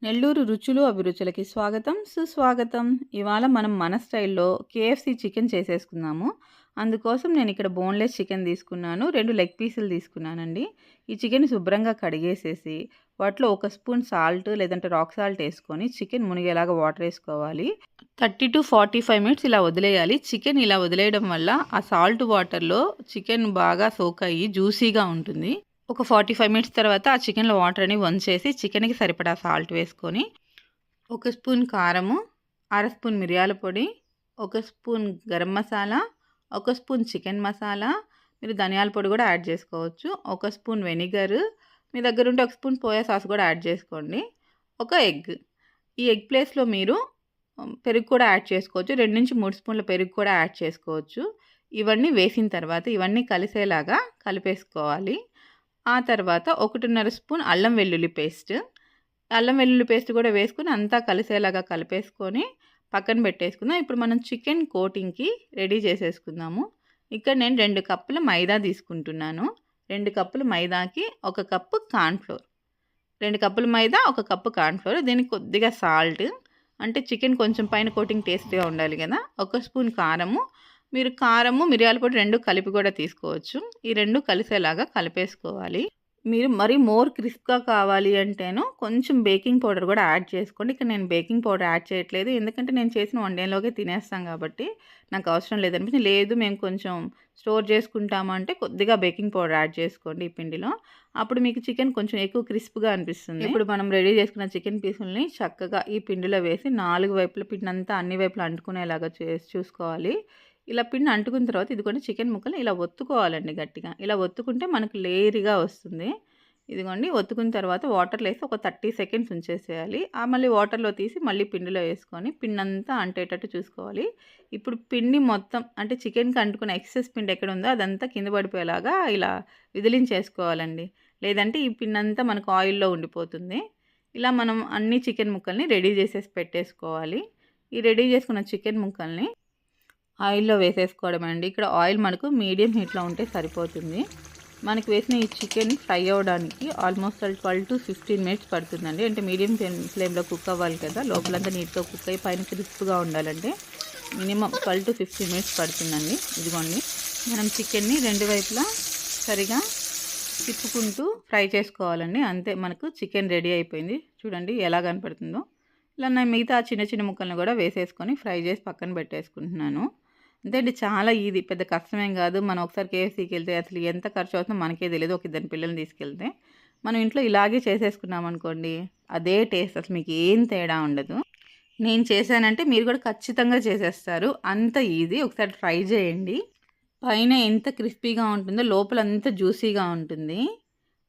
నెల్లూరు రుచులు అభిరుచులకి స్వాగతం, సుస్వాగతం. ఇవాళ మనం మన స్టైల్‌లో కేఎఫ్‌సి చికెన్ చేసేసుకుందాము. అందుకోసం నేనిక్కడ బోన్‌లెస్ చికెన్ తీసుకున్నాను. 2 లెగ్ పీసులు తీసుకున్నానండి. ఈ చికెన్‌ని శుభ్రంగా కడిగేసేసి, వాటిలో ఒక స్పూన్ సాల్ట్ లేదంటే రాక్ సాల్ట్ ఏసుకొని చికెన్ మునిగేలాగా వాటర్ ఏసుకోవాలి. 30-45 మినిట్స్ ఇలా వదిలేయాలి. చికెన్ ఇలా వదిలేయడం వల్ల ఆ సాల్ట్ వాటర్‌లో చికెన్ బాగా సోక్ అయ్యి జ్యూసీగా ఉంటుంది. ఒక 45 మినిట్స్ తర్వాత ఆ చికెన్‌లో వాటర్ అని వంచేసి చికెన్‌కి సరిపడా సాల్ట్ వేసుకొని, ఒక స్పూన్ కారము, అర స్పూన్ మిరియాల పొడి, ఒక స్పూన్ గరం మసాలా, ఒక స్పూన్ చికెన్ మసాలా, మీరు ధనియాల పొడి కూడా యాడ్ చేసుకోవచ్చు. ఒక స్పూన్ వెనిగరు, మీ దగ్గరుంటే ఒక స్పూన్ సోయా సాస్ కూడా యాడ్ చేసుకోండి. ఒక ఎగ్. ఈ ఎగ్ ప్లేస్‌లో మీరు పెరుగు కూడా యాడ్ చేసుకోవచ్చు. 2-3 స్పూన్ల పెరుగు కూడా యాడ్ చేసుకోవచ్చు. ఇవన్నీ వేసిన తర్వాత ఇవన్నీ కలిసేలాగా కలిపేసుకోవాలి. ఆ తర్వాత 1:30 స్పూన్ అల్లం వెల్లుల్లి పేస్ట్. అల్లం వెల్లుల్లి పేస్ట్ కూడా వేసుకొని అంతా కలిసేలాగా కలిపేసుకొని పక్కన పెట్టేసుకుందాం. ఇప్పుడు మనం చికెన్ కోటింగ్‌కి రెడీ చేసేసుకుందాము. ఇక్కడ నేను 2 కప్పుల మైదా తీసుకుంటున్నాను. 2 కప్పుల మైదాకి 1 కప్పు కార్న్ ఫ్లోర్. 2 కప్పుల మైదా, 1 కప్పు కార్న్ ఫ్లోర్. దీనికి కొద్దిగా సాల్ట్, అంటే చికెన్ కొంచెం పైన కోటింగ్ టేస్టీగా ఉండాలి కదా! 1 స్పూన్ కారము, మీరు కారము, మిరియాల పొడి 2 కలిపి కూడా తీసుకోవచ్చు. ఈ 2 కలిసేలాగా కలిపేసుకోవాలి. మీరు మరి మోర్ క్రిస్ప్‌గా కావాలి అంటేను కొంచెం బేకింగ్ పౌడర్ కూడా యాడ్ చేసుకోండి. ఇక్కడ నేను బేకింగ్ పౌడర్ యాడ్ చేయట్లేదు. ఎందుకంటే నేను చేసిన వన్ డేలోకే తినేస్తాం కాబట్టి నాకు అవసరం లేదనిపించింది. లేదు మేము కొంచెం స్టోర్ చేసుకుంటాము అంటే కొద్దిగా బేకింగ్ పౌడర్ యాడ్ చేసుకోండి ఈ పిండిలో. అప్పుడు మీకు చికెన్ కొంచెం ఎక్కువ క్రిస్ప్‌గా అనిపిస్తుంది. ఇప్పుడు మనం రెడీ చేసుకున్న చికెన్ పీసుల్ని చక్కగా ఈ పిండిలో వేసి 4 వైపుల పిండంతా అన్ని వైపులా అంటుకునేలాగా చేసి చూసుకోవాలి. ఇలా పిండి అంటుకున్న తర్వాత ఇదిగోండి చికెన్ ముక్కలు ఇలా ఒత్తుకోవాలండి గట్టిగా. ఇలా ఒత్తుకుంటే మనకు లేయర్‌గా వస్తుంది. ఇదిగోండి ఒత్తుకున్న తర్వాత వాటర్‌లో ఏసి ఒక 30 సెకండ్స్ ఉంచేసేయాలి. మళ్ళీ వాటర్‌లో తీసి మళ్ళీ పిండిలో వేసుకొని పిండంతా అంటేటట్టు చూసుకోవాలి. ఇప్పుడు పిండి మొత్తం అంటే చికెన్‌కి అంటుకున్న ఎక్సెస్ పిండి ఎక్కడుందో అదంతా కింద పడిపోయేలాగా ఇలా విదిలించేసుకోవాలండి. లేదంటే ఈ పిండంతా మనకు ఆయిల్‌లో ఉండిపోతుంది. ఇలా మనం అన్ని చికెన్ ముక్కల్ని రెడీ చేసేసి పెట్టేసుకోవాలి. ఈ రెడీ చేసుకున్న చికెన్ ముక్కల్ని ఆయిల్‌లో వేసేసుకోవడమేనండి. ఇక్కడ ఆయిల్ మనకు మీడియం హీట్‌లో ఉంటే సరిపోతుంది. మనకి వేసిన ఈ చికెన్ ఫ్రై అవ్వడానికి ఆల్మోస్ట్ 12-15 మినిట్స్ పడుతుందండి. అంటే మీడియం ఫ్లేమ్‌లో కుక్ అవ్వాలి కదా! లోపలంతా నీట్‌గా కుక్ అయ్యి పైన క్రిస్ప్‌గా ఉండాలంటే మినిమమ్ 12-15 మినిట్స్ పడుతుందండి. ఇదిగోండి మనం చికెన్‌ని 2 వైపులా సరిగా తిప్పుకుంటూ ఫ్రై చేసుకోవాలండి. అంతే మనకు చికెన్ రెడీ అయిపోయింది. చూడండి ఎలా కనపడుతుందో. ఇలా నేను మిగతా చిన్న చిన్న ముక్కల్ని కూడా వేసేసుకొని ఫ్రై చేసి పక్కన పెట్టేసుకుంటున్నాను. అంతే అండి, చాలా ఈజీ. పెద్ద కష్టమేం కాదు. మనం ఒకసారి కేఎఫ్‌సీకి వెళ్తే అసలు ఎంత ఖర్చు అవుతుందో మనకే తెలీదు. ఒక ఇద్దరు పిల్లల్ని తీసుకెళ్తే. మనం ఇంట్లో ఇలాగే చేసేసుకున్నామనుకోండి, అదే టేస్ట్ అసలు మీకు ఏం తేడా ఉండదు. నేను చేశానంటే మీరు కూడా ఖచ్చితంగా చేసేస్తారు. అంత ఈజీ. ఒకసారి ట్రై చేయండి. పైన ఎంత క్రిస్పీగా ఉంటుందో లోపల అంత జ్యూసీగా ఉంటుంది.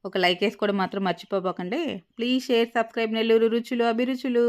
ఒక లైక్ ఏసుకోవడం మాత్రం మర్చిపోకండి. ప్లీజ్ షేర్, సబ్స్క్రైబ్ నెల్లూరు రుచులు అభిరుచులు.